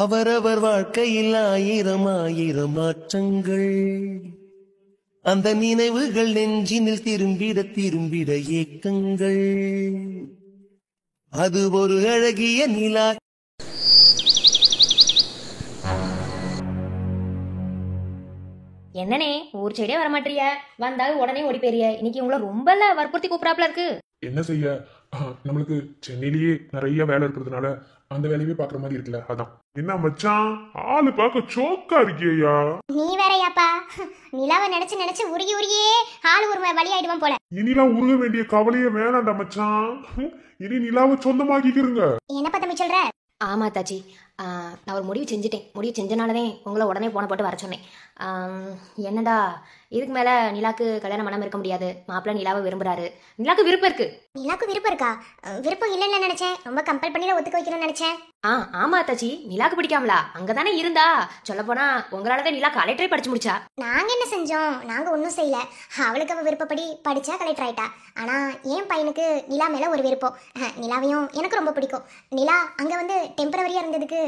அவரவர் வாழ்க்கையில் ஆயிரம் ஆயிரம் மாற்றங்கள், அந்த நினைவுகள் நெஞ்சினில் திரும்பிட திரும்பிட ஏக்கங்கள். அது ஒரு அழகிய நிலா. என்னனே ஊர் சைடே வரமாட்டிய, வந்தாலும் உடனே ஓடி போயிரிய. இன்னைக்கு உங்களை ரொம்ப வற்புறுத்தி கூப்பிடாப்ல இருக்கு. என்ன செய்ய, நம்மளுக்கு சென்னையிலேயே நிறைய வேலை இருக்கிறதுனால அந்த வேலையே பாக்குற மாதிரி இருக்குல்ல, அதான். என்ன மச்சான், ஆளு பார்க்க சோக்கா இருக்கியா? நீ வேறையாப்பா, நிலாவை நினைச்சு நினைச்சு உருகி உருகியே ஆளு ஒரு வழி ஆயிடுவான் போல. இனிலாம் உருக வேண்டிய கவலையே வேணாண்டா மச்சான். இனி நிலாவை சொந்தமாக்கிக்கிறங்க. என்ன பத்தமி சொல்ற? ஆமா தாச்சி, நான் ஒரு முடிவு செஞ்சுட்டேன். முடிவு செஞ்சனாலதான் உங்களை உடனே போன போட்டு வர சொன்னேன். என்னடா, இதுக்கு மேல நிலாக்கு கல்யாணம் பண்ணாம இருக்க முடியாது. மாப்பிள்ள நிலாவை விரும்புறாரு, நிலாக்கு விருப்பம் இருக்கு. நிலாக்கு விருப்பம் இருக்கா? விருப்பம் இல்லைன்னு நினைச்சேன், ரொம்ப கம்பல் பண்ணி ஒத்துக்க வைக்கணும்னு நினைச்சேன். ஆமா தாச்சி, நிலாக்கு பிடிக்காமலா? அங்கதானே இருந்தா. சொல்ல போனா உங்களாலதான் நிலா கலெக்டரே படிச்சு முடிச்சா. நாங்க என்ன செஞ்சோம்? நாங்க ஒன்னும் செய்யல. அவளுக்கு அவ விருப்பப்படி படிச்சா கலெக்டர் ஆயிட்டா. ஆனா என் பையனுக்கு நிலா மேல ஒரு விருப்பம். நிலாவையும் எனக்கு ரொம்ப பிடிக்கும். நிலா அங்க வந்து டெம்பரவரியா இருந்ததுக்கு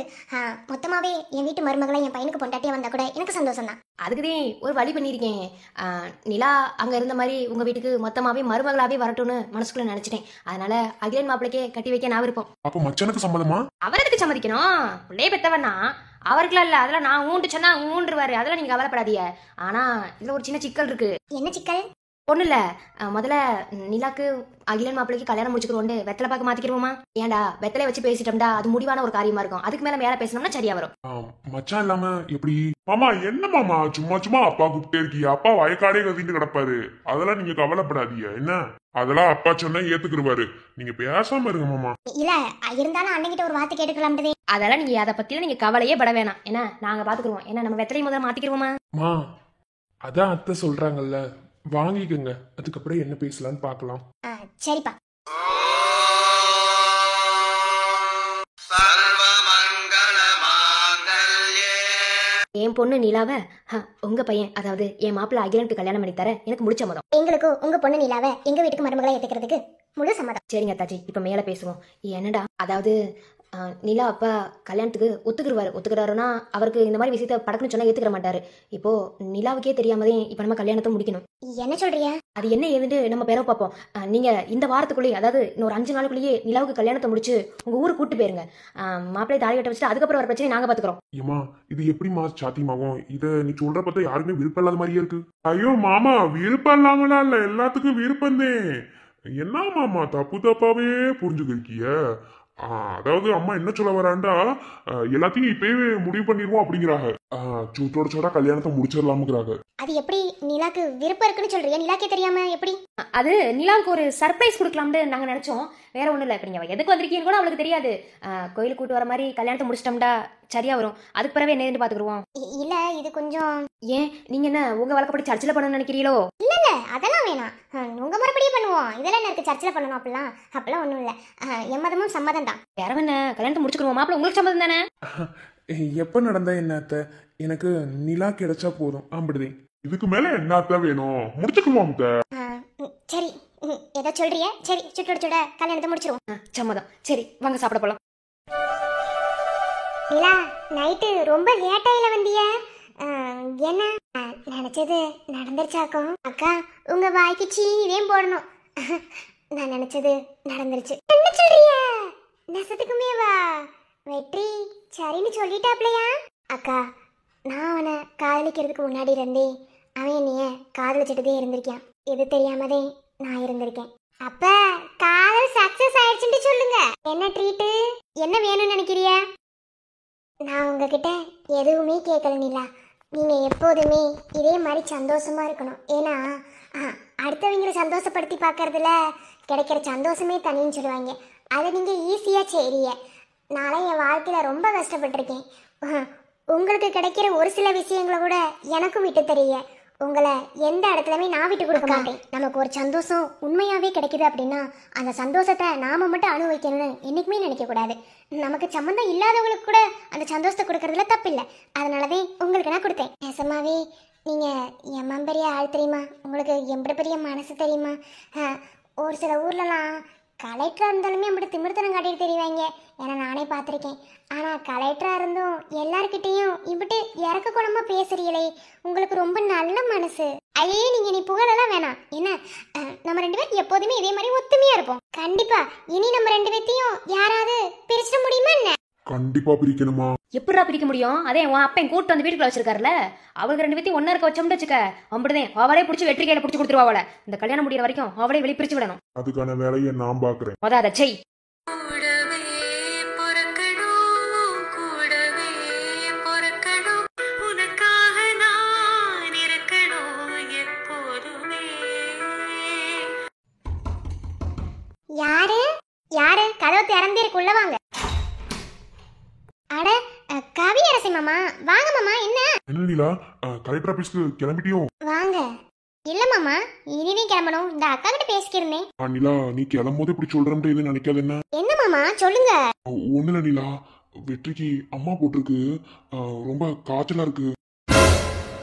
மொத்தமாவே என் வீட்டு மருமகளை என் பையனுக்கு பொண்டாட்டியா வந்தா கூட எனக்கு சந்தோஷம் தான். அதுக்குதே ஒரு வழி பண்ணியிருக்கேன். நிலா அங்க இருந்த மாதிரி உங்க வீட்டுக்கு மொத்தமாவே மருமகளாவே வரட்டும்னு மனசுக்குள்ள நினைச்சிட்டேன். அதனால அகிலன் மாப்பிளைக்கே கட்டி வைக்க நான் விருப்பம். அப்ப மச்சனுக்கு சம்மதமா? அவர் எதுக்கு சம்மதிக்கணும்? பிள்ளைய பெத்தவனா அவருக்குலாம் இல்ல. அதெல்லாம் நான் ஊண்டு சொன்னா ஊன்றுவாரு, அதெல்லாம் நீங்க கவலைப்படாதீங்க. ஆனா இதுல ஒரு சின்ன சிக்கல் இருக்கு. என்ன சிக்கல்? ஒண்ணு இல்ல, முதல்ல நிலாக்கு அகிலன் மாப்பிளைக்கு கல்யாணம் முடிச்சுக்கிறோண்டு வெத்தலை பாக்க மாத்திக்கிறோமா? ஏன்டா, வெத்தலை வச்சு பேசிட்டோம்டா, அது முடிவான ஒரு காரியமா இருக்கும். அதுக்கு மேல பேசணும்னா சரியா வரும். மச்சான் இல்லாம எப்படி? மாமா என்ன மாமா சும்மா சும்மா அப்பா கூப்பிட்டே இருக்கீங்க? அப்பா வயக்காடே கத்திட்டு கிடப்பாரு, அதெல்லாம் நீங்க கவலைப்படாதீங்க. என்ன, அதெல்லாம் அப்பா சொன்னா ஏத்துக்குருவாரு. நீங்க பேசாம இருங்க மாமா. இல்ல இருந்தாலும் அண்ணங்கிட்ட ஒரு வார்த்தை கேட்டுக்கலாம். அதெல்லாம் நீங்க அதை பத்தில நீங்க கவலையே பட வேணாம். என்ன, நாங்க பாத்துக்குருவோம். என்ன, நம்ம வெத்தலை முதல்ல மாத்திக்கிறோமா? மா, அதான் அத்தை சொல்றாங்கல்ல, வாங்கிக்கங்க. அதுக்கப்புறம் என்ன பேசலாம்னு பாக்கலாம். சரிப்பா. என் பொண்ணு நிலாவை உங்க பையன், அதாவது என் மாப்பிள்ள அகிலனுக்கு கல்யாணம் பண்ணி தர எனக்கு முடிச்ச மதம். எங்களுக்கு உங்க பொண்ணு நிலாவை எங்க வீட்டுக்கு மருமகளை ஏத்துக்கிறதுக்கு முழு சம்மதம். சரிங்க தாச்சி, இப்ப மேல பேசுவோம். என்னடா, அதாவது நிலா அப்பா கல்யாணத்துக்கு ஒத்துக்கிறாருன்னா அவருக்கு இந்த மாதிரி விஷயத்த படக்குன்னு சொன்னா ஏத்துக்கிற மாட்டாரு. இப்போ நிலாவுக்கே தெரியாமதே இப்ப நம்ம கல்யாணத்தை முடிக்கணும். என்ன சொல்றியா? அது என்ன ஏதுன்னு நம்ம பேர பார்ப்போம். நீங்க இந்த வாரத்துக்குள்ளேயே, அதாவது இன்னொரு 5 நாளுக்குள்ளேயே நிலாவுக்கு கல்யாணத்தை முடிச்சு உங்க ஊருக்கு கூட்டு போயிருங்க. மாப்பிள்ளை தாலி கட்ட வச்சுட்டு அதுக்கப்புறம் ஒரு பிரச்சனை நாங்க பாத்துக்கிறோம். ஏமா, இது எப்படிமா சாத்தியமாகும்? இத நீ சொல்ற பார்த்தா யாருமே விருப்பம் இல்லாத மாதிரியே இருக்கு. ஐயோ மாமா, விருப்பம் இல்லாமலாம் இல்ல, எல்லாத்துக்கும் விருப்பந்தே. என்ன மாமா தப்பு தப்பாவே புரிஞ்சுக்கிறிய? அதாவது அம்மா என்ன சொல்ல வராண்டா, எல்லாத்தையும் இப்பவே முடிவு பண்ணிடுவோம் அப்படிங்கிறாங்க. சூட்டோட சோடா கல்யாணத்தை முடிச்சிடலாமுங்கிறாங்க. அது எப்படி நிலாக்கு விருப்பம் இருக்குன்னு சொல்றியா? நிலாக்கே தெரியாம எப்படி? அது நிலாவுக்கு ஒரு சர்ப்ரைஸ் கொடுக்கலாம்னு நாங்க நினைச்சோம். வேற ஒண்ணும் இல்ல. இப்ப நீங்க எதுக்கு வந்திருக்கீங்க கூட அவளுக்கு தெரியாது. கோயிலுக்கு கூட்டு வர மாதிரி கல்யாணத்தை முடிச்சிட்டோம்டா சரியா வரும். அதுக்கு பிறகு என்ன பாத்துக்குருவோம். இல்ல இது கொஞ்சம். ஏன், நீங்க என்ன உங்க வழக்கப்படி சர்ச்சில் பண்ணணும்னு நினைக்கிறீங்களோ? இல்ல அதெல்லாம் வேணாம், உங்க முறைப்படியே பண்ணுவோம். இதெல்லாம் என்ன இருக்கு சர்ச்சில் பண்ணணும்? அப்பெல்லாம் ஒண்ணும் இல்ல. என் மதமும் சம்மதம் தான். வேற என்ன, கல்யாணத்தை முடிச்சுக்குருவோம். மாப்பிள்ள உங்களுக்கு சம்மதம் தானே? எப்ப நடந்தா என்னத்த, எனக்கு நிலா கிடைச்சா போதும். ஆம்பிடுதே, இதுக்கு மேல என்னத்த வேணும்? முடிச்சுக்குவோம். சரி, ஏதோ சொல்றிய. சரி, சுட்டோட சுட கல்யாணத்தை முடிச்சிருவோம். சம்மதம். சரி, வாங்க சாப்பிட போலாம். நிலா, நைட்டு ரொம்ப லேட்டாயில வந்திய? என்ன நினைச்சது நடந்துருச்சாக்கும்? அக்கா, உங்க வாய்க்கு சீனியே போடணும். நான் நினைச்சது நடந்துருச்சு. என்ன சொல்றிய? நெசத்துக்குமே வா வெற்றி சரின்னு சொல்லிட்டாப்லையா? அக்கா, நான் அவனை காதலிக்கிறதுக்கு முன்னாடி இருந்தே அவன் என்னைய காதலிச்சுட்டதே இருந்திருக்கான். இது தெரியாமதே நான் இருந்திருக்கேன். அப்ப காதல் சக்சஸ் ஆயிடுச்சுன்னு சொல்லுங்க. என்ன ட்ரீட்டு, என்ன வேணும்னு நினைக்கிறிய? நான் உங்ககிட்ட எதுவுமே கேட்கல நிலா. நீங்க எப்போதுமே இதே மாதிரி சந்தோஷமா இருக்கணும். ஏன்னா அடுத்தவங்களை சந்தோஷப்படுத்தி பார்க்கறதுல கிடைக்கிற சந்தோஷமே தனின்னு சொல்லுவாங்க. அதை நீங்க ஈஸியா செய்றீங்க. நாளை என் வாழ்க்கையில ரொம்ப கஷ்டப்பட்டிருக்கேன். உங்களுக்கு கிடைக்கிற ஒரு சில விஷயங்களை கூட எனக்கும் விட்டு தெரிய. உங்களை எந்த இடத்துலயுமே நான் விட்டு கொடுக்க மாட்டேன். நமக்கு ஒரு சந்தோஷம் உண்மையாவே கிடைக்குது அப்படின்னா அந்த சந்தோஷத்தை நாம மட்டும் அனுபவிக்கணும்னு என்னைக்குமே நினைக்க கூடாது. நமக்கு சம்மந்தம் இல்லாதவங்களுக்கு கூட அந்த சந்தோஷத்தை கொடுக்கறதுல தப்பில்லை. அதனாலவே உங்களுக்கு நான் கொடுத்தேன். நெசமாவே நீங்க எம்மன் பெரிய ஆள் தெரியுமா? உங்களுக்கு எம்பட பெரிய மனசு தெரியுமா? ஒரு சில ஊர்லலாம் கலெக்டரா இருந்தாலுமே அப்படி திமிர்த்தனம் காட்டிட்டு தெரிவாங்க. ஏன்னா நானே பார்த்துருக்கேன். ஆனா கலெக்டரா இருந்தும் எல்லார்கிட்டையும் இப்படி இறக்க குணமா பேசுறீங்களே, உங்களுக்கு ரொம்ப நல்ல மனசு. ஐயே, நீங்க நீ புகழெல்லாம் வேணாம். என்ன, நம்ம 2 பேரும் எப்போதுமே இதே மாதிரி ஒத்துமையா இருப்போம். கண்டிப்பா இனி நம்ம 2 பேத்தையும் யாராவது பிரிச்சிட முடியுமா என்ன? கண்டிப்பா பிரிக்கணுமா? எப்படிடா பிரிக்க முடியும்? அதே உன் அப்பன் கூட்டு வந்து வீட்டுக்குள்ள வச்சிருக்காருல, அவளுக்கு 2 பேத்தையும் ஒன்னா இருக்க வச்சோம்னு வச்சுக்க, அப்படிதான் அவளே பிடிச்சி வெற்றி கையில பிடிச்சி கொடுத்துருவா. அவளை இந்த கல்யாணம் முடிகிற வரைக்கும் அவளே வெளியே பிரிச்சு விடணும். அதுக்கான வேலையை நான் பாக்குறேன். அதை செய். யாரு யாரு கதவு திறந்திருக்கு, உள்ள வாங்க. அட, கவியரசி மாமா, வாங்க மாமா. என்ன என்ன நிலா, கலெக்டர் ஆபீஸ்க்கு கிளம்பிட்டியோ? வாங்க. இல்ல மாமா, இனிதான் கிளம்பணும். இந்த அக்கா கிட்ட பேசிக்கிறேனே. நிலா, நீ கிளம்போது இப்படி சொல்றேன்ட்டு எதுவும் நினைக்காது. என்ன என்ன மாமா, சொல்லுங்க. ஒண்ணுல நிலா, வெற்றிக்கு அம்மா போட்டிருக்கு. ரொம்ப காய்ச்சலா இருக்கு.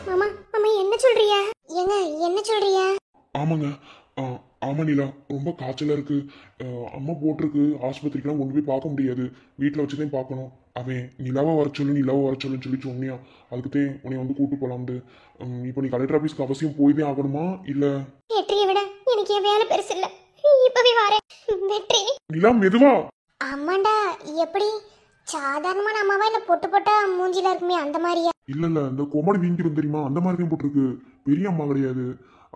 மாமா மாமா, என்ன சொல்றிய? ஏங்க, என்ன சொல்றிய? ஆமாங்க. ஆமா நிலா, ரொம்ப காய்ச்சலா இருக்கு. அம்மா போட்டிருக்கு. ஆஸ்பத்திரிக்கெல்லாம் கொண்டு போய் பார்க்க முடியாது, வீட்டில் வச்சுதான் பார்க்கணும். அவன் நிலாவை வர சொல்லுன்னு சொல்லி சொன்னியா, அதுக்குதான் உன்னை வந்து கூட்டு போலாம்னு. இப்போ நீ கலெக்டர் ஆபீஸ்க்கு அவசியம் போய் தான் ஆகணுமா இல்ல? வெற்றியை விட எனக்கு என் வேலை பெருசு இல்ல, இப்பவே வரேன். வெற்றி நிலா, மெதுவா. ஆமாண்டா. எப்படி சாதாரணமான அம்மாவா இல்ல பொட்டு பொட்டா மூஞ்சில இருக்குமே அந்த மாதிரியா? இல்ல இந்த கோமாளி வீங்கிரும் தெரியுமா, அந்த மாதிரி தான் போட்டிருக்கு. பெரிய அம்மா கிடையாது,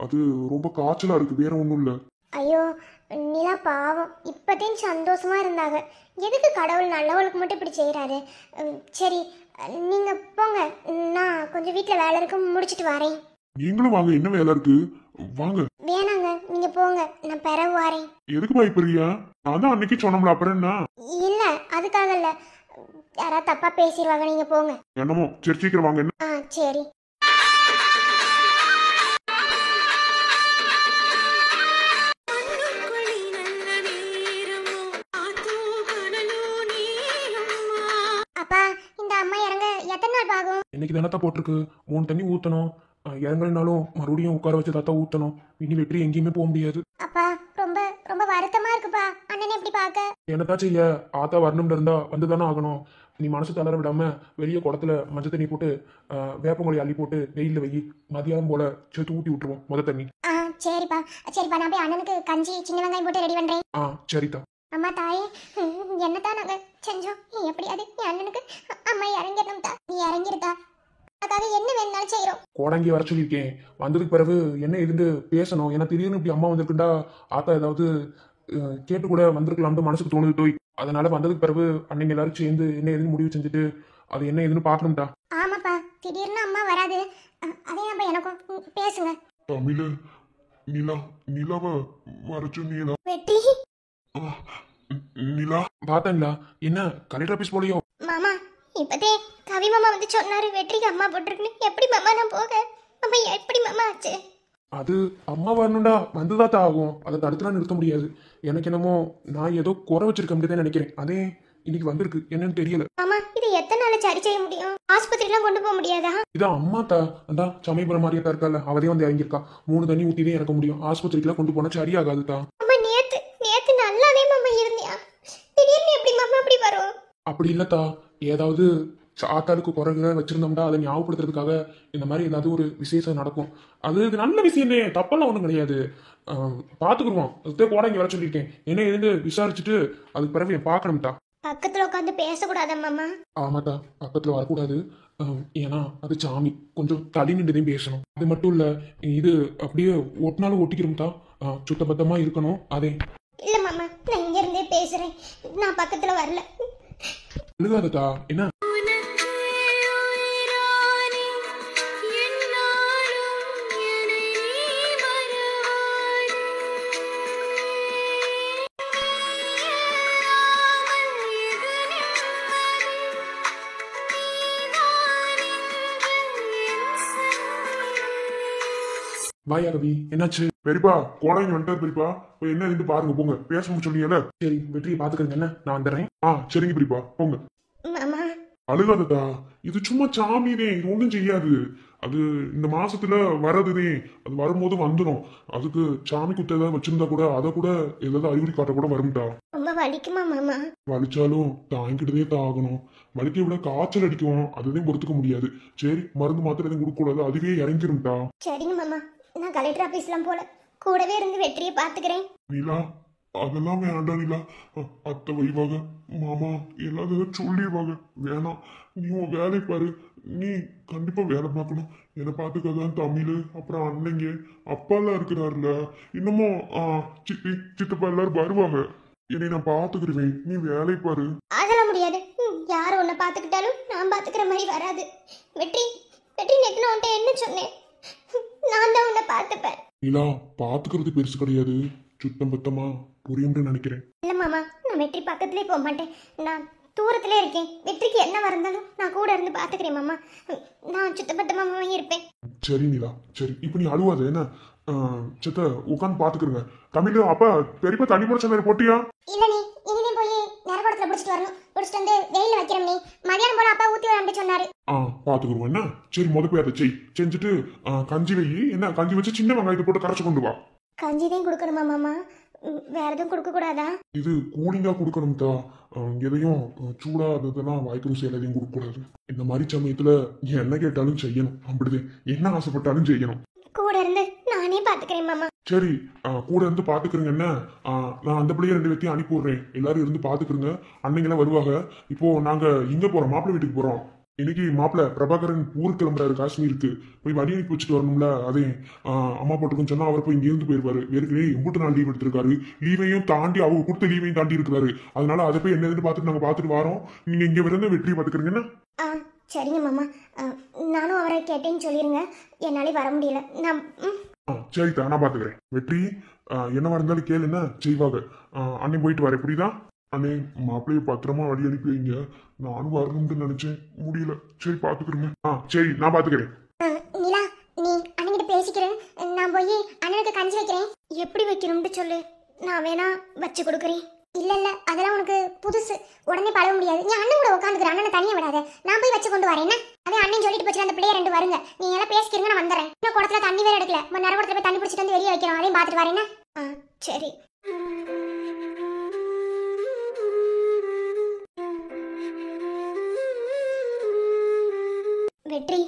அது ரொம்ப காய்ச்சலா இருக்கு, வேற ஒண்ணும் இல்ல. ஐயோ, நிலா பாவம், இப்பதான் சந்தோஷமா இருந்தாங்க. எதுக்கு கடவுள் நல்லவளுக்கு மட்டும் இப்படி செய்யறாரு? சரி, நீங்க போங்க, நான் கொஞ்சம் வீட்டுல வேலை இருக்கு, முடிச்சிட்டு வரேன். நீங்களும் வாங்க, என்ன வேலை இருக்கு? வாங்க. வேணாங்க, நீங்க போங்க, நான் பிறகு வரேன். எதுக்கு பயப்படுறியா? நான் தான் அன்னைக்கு சொன்னோம்ல, அப்புறம் என்ன? இல்ல, அதுக்காக இல்ல, யாராவது தப்பா பேசிடுவாங்க, நீங்க போங்க. என்னமோ, சரி சீக்கிரம் வாங்க. என்ன? சரி. அப்பா, இந்த அம்மா இறங்க எத்தனை நாள் ஆகும்? இன்னைக்கு தானே போட்டிருக்கு, 3 தண்ணி ஊத்தணும். இறங்கலைனாலும் மறுபடியும் உட்கார வச்சு தாத்தா ஊத்தணும். இனி வெற்றி எங்கேயுமே போக முடியாது. அப்பா, ரொம்ப ரொம்ப வருத்தமா இருக்குப்பா. அண்ணனை எப்படி பார்க்க? என்னத்தா செய்ய, ஆத்தா வரணும்னு இருந்தா வந்துதானே ஆகணும். நீ மனசு தளர விடாம வெளியே குடத்துல மஞ்சள் தண்ணி போட்டு வேப்பங்கொழி அள்ளி போட்டு வெயில வை. மதியானம் போல சேர்த்து ஊட்டி விட்டுருவோம் முத தண்ணி. சரிப்பா சரிப்பா, நான் போய் அண்ணனுக்கு கஞ்சி சின்ன வெங்காயம் போட்டு ரெடி பண்றேன். சரிதா. அம்மா தாயே, என்னத்தான் நாங்க செஞ்சோம்? எப்படியாவது என் அண்ணனுக்கு அம்மா இறங்கிடணும்தா. நீ இறங்கிருதா, அதுக்காக என்ன வேணாலும் செய்யறோம். கோடங்கி வர சொல்லியிருக்கேன். வந்ததுக்கு பிறகு என்ன இதுன்னு பேசணும். ஏன்னா திடீர்னு இப்படி அம்மா வந்திருக்குண்டா ஆத்தா ஏதாவது கேட்டு கூட வந்திருக்கலாம்னு மனசுக்கு தோணுது தோய். அதனால வந்ததுக்கு பிறகு அன்னைங்க எல்லாரும் சேர்ந்து என்ன எதுன்னு முடிவு செஞ்சுட்டு அது என்ன எதுன்னு பாக்கணும்டா. ஆமாப்பா, திடீர்னு அம்மா வராது. அதே நம்ம எனக்கும் பேசுங்க. தமிழ் நிலா, நிலாவ வர சொன்னீங்களா? வெற்றி நிலா, பார்த்தா என்ன கலெக்டர் ஆபீஸ் போலியோ? மாமா, இப்பதே கவி மாமா வந்து சொன்னாரு வெற்றிக்கு அம்மா போட்டிருக்குன்னு. எப்படி மாமா நான் போக? அம்மா எப்படி மாமா ஆச்சு? அது அம்மா வரணும்டா, வந்துதான் ஆகும். அதை தடுத்துலாம் நிறுத்த முடியாது. எனக்கு என்னமோ நான் ஏதோ குறை வச்சிருக்கேன் நினைக்கிறேன். அதே இன்னைக்கு வந்திருக்கு, என்னன்னு தெரியல. மாமா, இது எத்தனை நாள் சரி செய்ய முடியும்? ஆஸ்பத்திரிலாம் கொண்டு போக முடியாதா? இதான் அம்மா தா அந்த சமயபுரம் மாதிரியே தான் இருக்கா, அவதே வந்து இறங்கியிருக்கா. 3 தண்ணி ஊத்திதான் இறக்க முடியும். ஆஸ்பத்திரிக்கெல்லாம் கொண்டு போனா சரியாகாதுதா. அம்மா, நேத்து நல்லாவே மாமா இருந்தியா, திடீர்னு எப்படி மாமா அப்படி வரும்? அப்படி இல்லத்தா, ஏதாவது ஆத்தாளுக்கு குறைகளை வச்சிருந்தோம்னா அதை ஞாபகப்படுத்துறதுக்காக இந்த மாதிரி ஏதாவது ஒரு விசேஷம் நடக்கும். அது நல்ல விஷயமே, தப்பெல்லாம் ஒன்றும் கிடையாது. பார்த்துக்குருவோம். அதுதான் கூட இங்கே வர சொல்லியிருக்கேன். என்ன எதுன்னு விசாரிச்சுட்டு அதுக்கு பிறகு பார்க்கணும்ட்டா. பக்கத்துல உட்காந்து பேசக்கூடாதா மாமா? ஆமாட்டா, பக்கத்துல வரக்கூடாது. ஏன்னா அது சாமி, கொஞ்சம் தள்ளி நின்றுதையும் பேசணும். அது மட்டும் இல்ல, இது அப்படியே ஒட்டினாலும் ஒட்டிக்கிறோம்ட்டா. சுத்தபத்தமா இருக்கணும். அதே இல்ல மாமா, நான் இங்க இருந்தே பேசுறேன், நான் பக்கத்துல வரல. அழுகாதட்டா. என்ன வாயா கவி, என்னாச்சு? பெரியப்பா, கோடங்கி வந்துட்டார் பெரியப்பா. போய் என்ன இருந்து பாருங்க, போங்க. பேச முடியல. சரி, வெற்றியை பாத்துக்கிறேங்க. என்ன, நான் வந்துடுறேன். சரிங்க பெரியப்பா, போங்க. மாமா, அழுகாததா, இது சும்மா சாமிதே, இது ஒன்றும் செய்யாது. அது இந்த மாசத்துல வரதுதே. அது வரும்போது வந்துடும். அதுக்கு சாமி குத்த ஏதாவது வச்சிருந்தா கூட அதை கூட ஏதாவது அறிகுறி காட்ட கூட வரும்டா. ரொம்ப வலிக்குமா மாமா? வலிச்சாலும் தாங்கிட்டதே தான் ஆகணும். வலிக்க விட காய்ச்சல் அடிக்கும், அதுதான் பொறுத்துக்க முடியாது. சரி, மருந்து மாத்திரை எதுவும் கொடுக்க கூடாது, அதுவே இறங்கிரும்டா. சரிங்க மாமா, நான் கலெக்டர் ஆபீஸ்லாம் போல, கூடவே இருந்து வெற்றியை பாத்துக்கிறேன். நிலா, அதெல்லாம் வேண்டாம் நிலா. அத்தை வைவாங்க, மாமா எல்லாத்தையும் சொல்லிடுவாங்க. வேணாம், நீ உன் வேலை பாரு. நீ கண்டிப்பா வேலை பார்க்கணும். என்னை பார்த்துக்கதான் தமிழ், அப்புறம் அண்ணங்க, அப்பாலாம் இருக்கிறாருல, இன்னமும் சித்தி சித்தப்பா எல்லாரும் வருவாங்க. என்னை நான் பார்த்துக்கிடுவேன், நீ வேலை பாரு. அதெல்லாம் முடியாது. யார் உன்னை பாத்துக்கிட்டாலும் நான் பாத்துக்கிற மாதிரி வராது. வெற்றி வெற்றி, நேத்து நான் உன்ட்ட என்ன சொன்னேன்? நான் தான் உன்னை பார்த்துப்பேன். நிலா, பார்த்துக்கிறது பெருசு கிடையாது, சுத்தம் பத்தமா புரியும்னு நினைக்கிறேன். இல்ல மாமா, நான் வெற்றி பக்கத்துலேயே போக மாட்டேன். நான் தூரத்திலே இருக்கேன். வெற்றிக்கு என்ன இருந்தாலும் நான் கூட இருந்து பாத்துக்கிறேன் மாமா. நான் சுத்தப்பட்டமாவே இருப்பேன். சரி நிலா, சரி. இப்ப நீ அழுவாத என்ன? சித்த உட்காந்து பாத்துக்கிறங்க. தமிழ் அப்பா பெரியப்பா தண்ணி போட சொன்னாரு, போட்டியா? இல்ல நீ இனிமே போய் நரகோடத்துல பிடிச்சிட்டு வரணும். பிடிச்சிட்டு வந்து வெயில வைக்கிறோம். நீ மதியானம் போல அப்பா ஊத்தி வர சொன்னாரு. பாத்துக்கிறோம் என்ன. சரி, போய் அதை செஞ்சுட்டு கஞ்சி வை. என்ன கஞ்சி வச்சு சின்ன வெங்காயத்தை போட்டு கரைச்சு கொண்டு வா. கஞ்சிதான் கொடுக்கணுமா மாமா? வேற எதுவும் கொடுக்க கூடாதா? இது கூலிங்கா கொடுக்கணும்டா. எதையும் சூடா அதெல்லாம் வாய்க்கு ருசி எதையும் கொடுக்க கூடாது. இந்த மாதிரி சமயத்துல என்ன கேட்டாலும் செய்யணும். அப்படிதான், என்ன ஆசைப்பட்டாலும் செய்யணும். கூட இருந்து நானே பாத்துக்கிறேன் மாமா. சரி, கூட இருந்து பாத்துக்கிறேங்க என்ன. நான் அந்த பிள்ளைய 2 பேத்தையும் அனுப்பி விடுறேன். எல்லாரும் இருந்து பாத்துக்கிறங்க. அன்னைங்கெல்லாம் வருவாங்க. இப்போ நாங்க இங்க போறோம், மாப்பிள்ளை வீட்டுக்கு போறோம். இன்னைக்கு மாப்பிள்ள பிரபாகரன் ஊருக்கு கிளம்புறாரு, காஷ்மீருக்கு போய் வடி அனுப்பி வச்சுட்டு வரணும்ல. அதே அம்மா போட்டுக்குன்னு சொன்னா அவர் போய் இங்க இருந்து போயிருவாரு. ஏற்கனவே 8 நாள் லீவ் எடுத்திருக்காரு. லீவையும் தாண்டி அவங்க கொடுத்த லீவையும் தாண்டி இருக்கிறாரு. அதனால அதை போய் என்னதுன்னு பார்த்துட்டு நாங்க பார்த்துட்டு வரோம். நீங்க இங்க விருந்து வெற்றியை பாத்துக்கிறீங்கன்னா. சரிங்க மாமா, நானும் அவரை கேட்டேன்னு சொல்லிருங்க. என்னாலே வர முடியல. நான் சரிதா, நான் பாத்துக்கிறேன். வெற்றி என்னவா இருந்தாலும் கேளு, என்ன செய்வாங்க. அன்னை போயிட்டு வரேன், புரியுதா? அண்ணே, மாப்பிள்ளைய பத்திரமா வழி அனுப்பி வைங்க. நானும் வரணும்னு நினைச்சேன், முடியல. சரி, பாத்துக்கிறேங்க. சரி, நான் பாத்துக்கிறேன். நிலா, நீ அண்ணன்கிட்ட பேசிக்கிறேன். நான் போய் அண்ணனுக்கு கஞ்சி வைக்கிறேன். எப்படி வைக்கணும்னு சொல்லு, நான் வேணா வச்சு கொடுக்குறேன். இல்ல இல்ல, அதெல்லாம் உனக்கு புதுசு, உடனே பழக முடியாது. நீ அண்ணன் கூட உட்காந்துக்கிற, அண்ணனை தனியா விடாத. நான் போய் வச்சு கொண்டு வரேன். என்ன அதே அண்ணன் சொல்லிட்டு போச்சு, அந்த பிள்ளைய 2 வருங்க. நீங்க எல்லாம் பேசிக்கிறீங்க, நான் வந்துடுறேன். இன்னும் குடத்துல தண்ணி வேற எடுக்கல. நரகுடத்துல போய் தண்ணி பிடிச்சிட்டு வந்து வெளியே வைக்கிறோம். அதையும் பார்த்துட்டு வரேன். சரி. வெற்றி,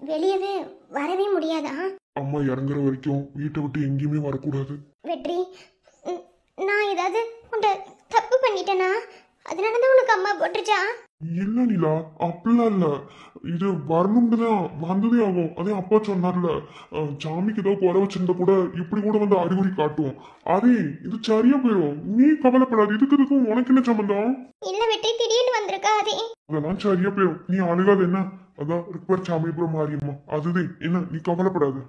வெளியவே வரவே முடியாதா? அம்மா இறங்குற வரைக்கும் வீட்டை விட்டு எங்கேயுமே வரக்கூடாது. வெற்றி, நான் ஏதாவது உன்னை தப்பு பண்ணிட்டேனா? அதனால தான் உனக்கு அம்மா போட்டுருச்சா? இல்ல நிலா, அப்படிலாம் இல்ல. இது வரணும்னு தான் வந்ததே ஆகும். அதே அப்பா சொன்னார்ல, சாமிக்கு ஏதோ குறை வச்சிருந்தா கூட இப்படி கூட வந்து அறிகுறி காட்டும். அதே இது சரியா போயிடும், நீ கவலைப்படாது. இதுக்கும் உனக்கு என்ன சம்பந்தம்? இல்ல வெற்றி, திடீர்னு வந்திருக்கா. அதே அதெல்லாம் சரியா போயிடும், நீ அழுகாது என்ன. அதான் ரிப்பர் சாமிபுரம் மாறியம்மா, அதுதான் என்ன, நீ கவலைப்படாது.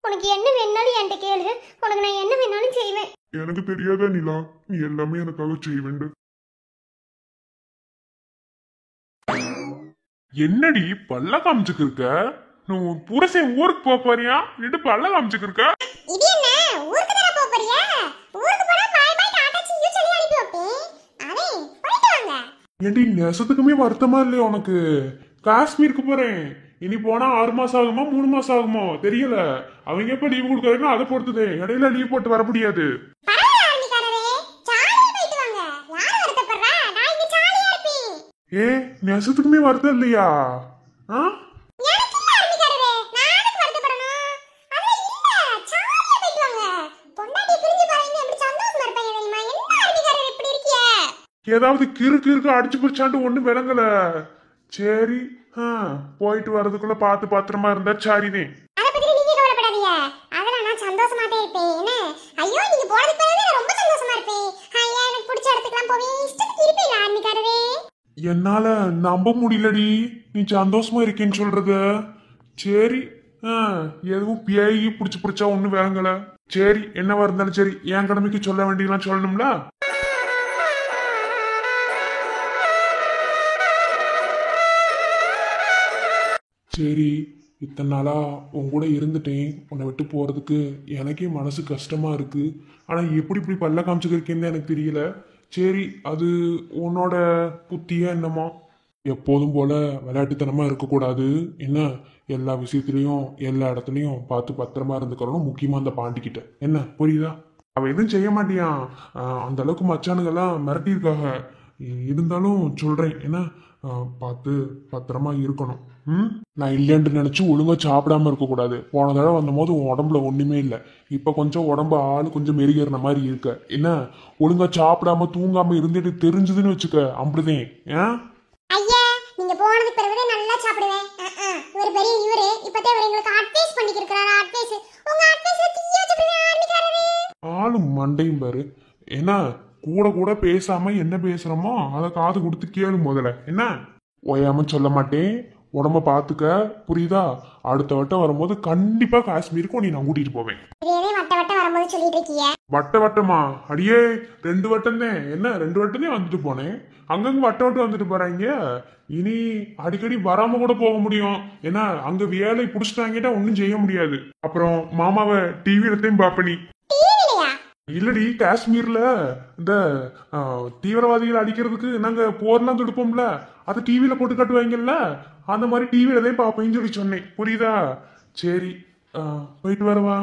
உனக்கு என்ன வேணாலும் என்கிட்ட கேளு, உனக்கு நான் என்ன வேணாலும் செய்வேன். எனக்கு தெரியாதா நிலா, நீ எல்லாமே எனக்காக செய்ய வேண்டும். என்னடி பல்ல காமிச்சுக்கு இருக்க? புருஷன் ஊருக்கு போறியா? பல்ல காமிச்சுக்கு இருக்க? இது என்ன ஊருக்கு தர போறியா? ஊருக்கு போனா பாய் பாய் டாடா see you சொல்லி அனுப்பி வைப்பேன். அரே போயிட்டு வாங்க. ஏண்டி நெசத்துக்குமே வருத்தமா இல்லையா உனக்கு? காஷ்மீருக்கு போறேன். இனி போனா 6 மாசம் ஆகுமோ 3 மாசம் ஆகுமோ தெரியல. அவங்க எப்ப லீவ் கொடுக்கறாங்க அதை பொறுத்துதே. இடையில லீவ் போட்டு வர முடியாது. நெசத்துக்குமே வருத்தம் இல்லையா? ஏதாவது கிறுக்கு அடிச்சு பிடிச்சாண்டு ஒண்ணு விளங்கல. சரி, போயிட்டு வர்றதுக்குள்ள பார்த்து பத்திரமா இருந்தா சரிதான். என்னால நம்ப முடியலடி நீ சந்தோஷமா இருக்கேன்னு சொல்றத. சரி, எதுவும் பேய் பிடிச்சா ஒண்ணு வேங்கல. சரி, என்னவா இருந்தாலும் சரி, என் கடமைக்கு சொல்ல வேண்டியதெல்லாம் சொல்லணும்ல. சரி, இத்தனை நாளா உன் கூட இருந்துட்டேன். உன்னை விட்டு போறதுக்கு எனக்கே மனசு கஷ்டமா இருக்கு. ஆனா எப்படி இப்படி பல்ல காமிச்சுக்கிறேன்னு எனக்கு தெரியல. சரி, அது உன்னோட புத்தியா என்னமோ. எப்போதும் போல விளையாட்டுத்தனமா இருக்கக்கூடாது என்ன. எல்லா விஷயத்துலயும் எல்லா இடத்துலயும் பார்த்து பத்திரமா இருந்துக்கிறோம், முக்கியமா அந்த பாண்டிக்கிட்ட. என்ன புரியுதா? அவ எதுவும் செய்ய மாட்டியான். அந்த அளவுக்கு மச்சானுங்கெல்லாம் மிரட்டியிருக்காங்க. இருந்தாலும் சொல்றேன், என்ன பார்த்து பத்திரமா இருக்கணும். நான் இல்லைன்னு நினைச்சு ஒழுங்கா சாப்பிடாம இருக்க கூடாது. போன தடவை வந்தபோது உன் உடம்புல ஒண்ணுமே இல்லை, இப்ப கொஞ்சம் உடம்பு ஆளு கொஞ்சம் மெருகேறின மாதிரி இருக்க. என்ன ஒழுங்கா சாப்பிடாம தூங்காம இருந்துட்டு தெரிஞ்சதுன்னு வச்சுக்க அம்புடுதேன். ஏன் ஐயா, நீங்க போனதுக்கு பிறகு நல்லா சாப்பிடுவேன். இவர் பெரிய இவரு இப்பதே இவர் எங்களுக்கு அட்வைஸ் பண்ணிட்டு இருக்காரு. அட்வைஸ் உங்க அட்வைஸ்ல தீயா சாப்பிடுவே ஆரம்பிக்காரே. ஆளும் மண்டையும் பாரு. என்ன கூட கூட பேசாம என்ன பேசுறோமோ அதை காது கொடுத்து கேளு முதல்ல. என்ன ஓயாம சொல்ல மாட்டேன், உடம்ப பாத்துக்க, புரியுதா? அடுத்த வட்டம் வரும்போது கண்டிப்பா காஷ்மீருக்கு நீ நான் கூட்டிட்டு போவேன். இதே வட்ட வட்ட வரும்போது சொல்லிட்டு இருக்கீங்க. வட்ட வட்டமா? அடியே 2 வட்டம் தான். என்ன 2 வட்டம் தான் வந்துட்டு போனேன், அங்கங்க வட்ட வட்டம் வந்துட்டு போறாங்க. இனி அடிக்கடி வராம கூட போக முடியும். ஏன்னா அங்க வேலை புடிச்சிட்டாங்கிட்ட ஒன்னும் செய்ய முடியாது. அப்புறம் மாமாவை டிவியிலத்தையும் பாப்பனி. இல்லடி, காஷ்மீர்ல இந்த தீவிரவாதிகள் அடிக்கிறதுக்கு நாங்க போர்லாம் தொடுப்போம்ல, அதை டிவியில போட்டு காட்டுவாங்கல்ல, அந்த மாதிரி டிவியில தான் பாப்பேன்னு சொல்லி சொன்னேன், புரியுதா? சரி, போயிட்டு வரவா?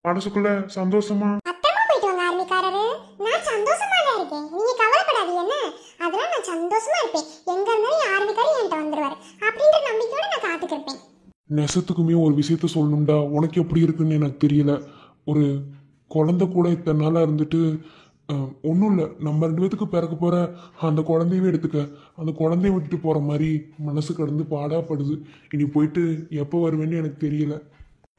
மனசுக்குள்ள சந்தோஷமா? அத்தமா போயிட்டு வாங்க ஆர்மிக்காரரு. நான் சந்தோஷமா தான் இருக்கேன், நீங்க கவலைப்படாதீங்க. என்ன அதெல்லாம் நான் சந்தோஷமா இருப்பேன். எங்க இருந்தாலும் ஆர்மிக்காரர் என்கிட்ட வந்துருவாரு அப்படின்ற நம்பிக்கையோட நான் காத்துட்டு இருப்பேன். நெசத்துக்குமே ஒரு விஷயத்த சொல்லணும்டா. உனக்கு எப்படி இருக்குன்னு எனக்கு தெரியல. ஒரு குழந்தை கூட இத்தனை நாளா இருந்துட்டு ஒன்றும் இல்லை, நம்ம 2 பேத்துக்கு பிறக்க போற அந்த குழந்தையவே எடுத்துக்க. அந்த குழந்தைய விட்டுட்டு போற மாதிரி மனசு கடந்து பாடாப்படுது. இனி போயிட்டு எப்போ வருவேன்னு எனக்கு தெரியல.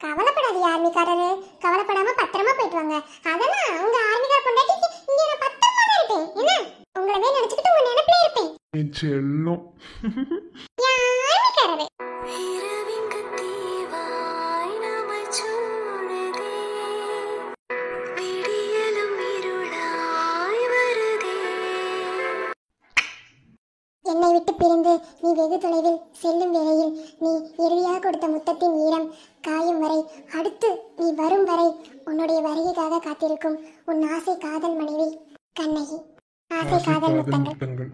கவலைப்படாதீங்க ஆர்மிக்காரரு, கவலைப்படாம பத்திரமா போயிட்டு வாங்க. அதெல்லாம் உங்க ஆர்மிக்கார பொண்டாட்டிக்கு இங்க நான் பத்திரமா தான் இருப்பேன். என்ன உங்களவே நினைச்சுக்கிட்டு உங்க நினைப்பிலே இருப்பேன். என் செல்லம். ஆர்மிக்காரரு என்னை விட்டு பிரிந்து நீ வெகு தொலைவில் செல்லும் வேளையில் நீ இறுதியாக கொடுத்த முத்தத்தின் ஈரம் காயும் வரை, அடுத்து நீ வரும் வரை உன்னுடைய வருகைக்காக காத்திருக்கும் உன் ஆசை காதல் மனைவி கண்ணகி. ஆசை காதல் முத்தங்கள்.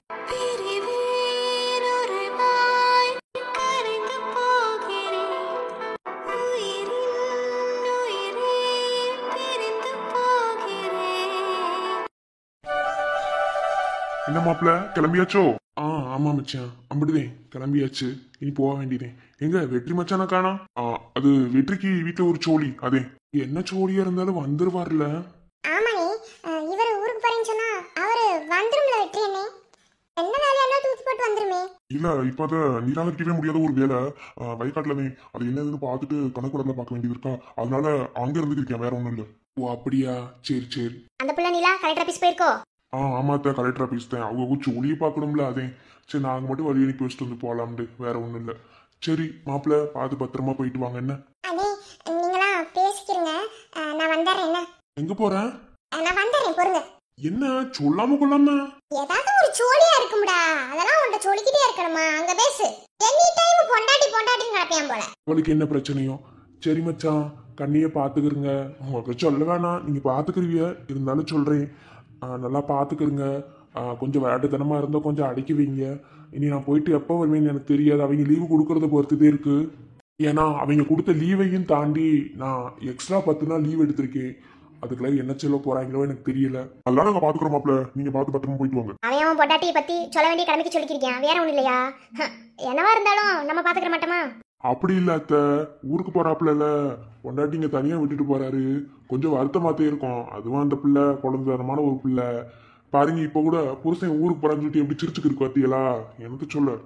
என்ன மாப்பிள்ள, கிளம்பியாச்சோ? ஆமா மச்சான், அப்படிதே கிளம்பியாச்சு. இனி போக வேண்டியதேன். எங்க வெற்றி மச்சான காணா? அது வெற்றிக்கு வீட்டுல ஒரு சோழி. அதே என்ன சோழியா இருந்தாலும் வந்துருவார்ல. ஆமாண்ணே, இவர் ஊருக்கு போறேன்னு சொன்னா அவரு வந்துரும்ல வெற்றி அண்ணே. என்ன வேலையா தூக்கி போட்டு வந்துருமே. இல்ல, இப்ப அதை நிராகரிக்கவே முடியாத ஒரு வேலை வயக்காட்டுலதே. அது என்னதுன்னு பார்த்துட்டு கணக்குடல பார்க்க வேண்டியது இருக்கா, அதனால அங்க இருந்து இருக்கேன், வேற ஒண்ணும் இல்ல. ஓ அப்படியா, சரி சரி. அந்த பிள்ளை நிலா கலெக்டர் ஆபீஸ் போயிருக்கோ? ஆமாத்த, கலெக்டர் ஆபீஸ் தான். அவங்க சோழியை பார்க்கணும்ல, அதே. சரி, நாங்க மட்டும் வழி அனுப்பி வச்சுட்டு வந்து போலாம்னு, வேற ஒண்ணும் இல்ல. சரி மாப்பிள்ள, பார்த்து பத்திரமா போயிட்டு வாங்க. என்ன அண்ணே, நீங்களா பேசிக்கிறீங்க, நான் வந்துடுறேன். என்ன எங்க போறேன்? நான் வந்துடுறேன், பொறுங்க. என்ன சொல்லாம கொள்ளாம? ஏதாவது ஒரு சோழியா இருக்கும்டா, அதெல்லாம் உன்ட சொல்லிக்கிட்டே இருக்கணுமா? அங்க பேசு. எனி டைம் பொண்டாட்டி பொண்டாட்டின்னு கிடப்பியான் போல. அவளுக்கு என்ன பிரச்சனையோ? சரி மச்சான், கண்ணிய பாத்துக்கிறங்க. உங்களுக்கு சொல்ல வேணாம், நீங்க பாத்துக்கிறீங்க, இருந்தாலும் சொல்றேன், நல்லா பாத்துக்கிறங்க. கொஞ்சம் விளையாட்டுத்தனமா இருந்தா கொஞ்சம் அடக்கி வைங்க. இனி நான் போயிட்டு எப்போ வருவேன்னு எனக்கு தெரியாது. அவங்க லீவு கொடுக்கறத பொறுத்துதே இருக்கு. ஏன்னா அவங்க கொடுத்த லீவையும் தாண்டி நான் எக்ஸ்ட்ரா 10 நாள் லீவ் எடுத்திருக்கேன். அதுக்கெல்லாம் என்ன சொல்ல போறாங்களோ எனக்கு தெரியல. அதெல்லாம் நாங்க பாத்துக்கிறோம் மாப்பிள்ள, நீங்க பார்த்து பத்திரமா போயிட்டு வாங்க. அவன் பொண்டாட்டியை பத்தி சொல்ல வேண்டிய கடமைக்கு சொல்லிக்கிறேன், வேற ஒண்ணும் இல்லையா? என்னவா இருந்தாலும் நம்ம பாத்துக்கிற மாட்டோமா? அப்படி இல்ல அத்த, ஊருக்கு போறாப்புல, பொண்டாட்டிங்க தனியா விட்டுட்டு போறாரு. கொஞ்சம் வருத்தமாத்தே இருக்கும். அதுவும் அந்த பிள்ளை குழந்தைதனமான ஒரு பிள்ளை பாருங்க. இப்ப கூட புருஷன் ஊருக்கு போறான்னு சொல்லிட்டு எப்படி சிரிச்சுக்கு இருக்கு பாத்தீங்களா? எனக்கு சொல்ல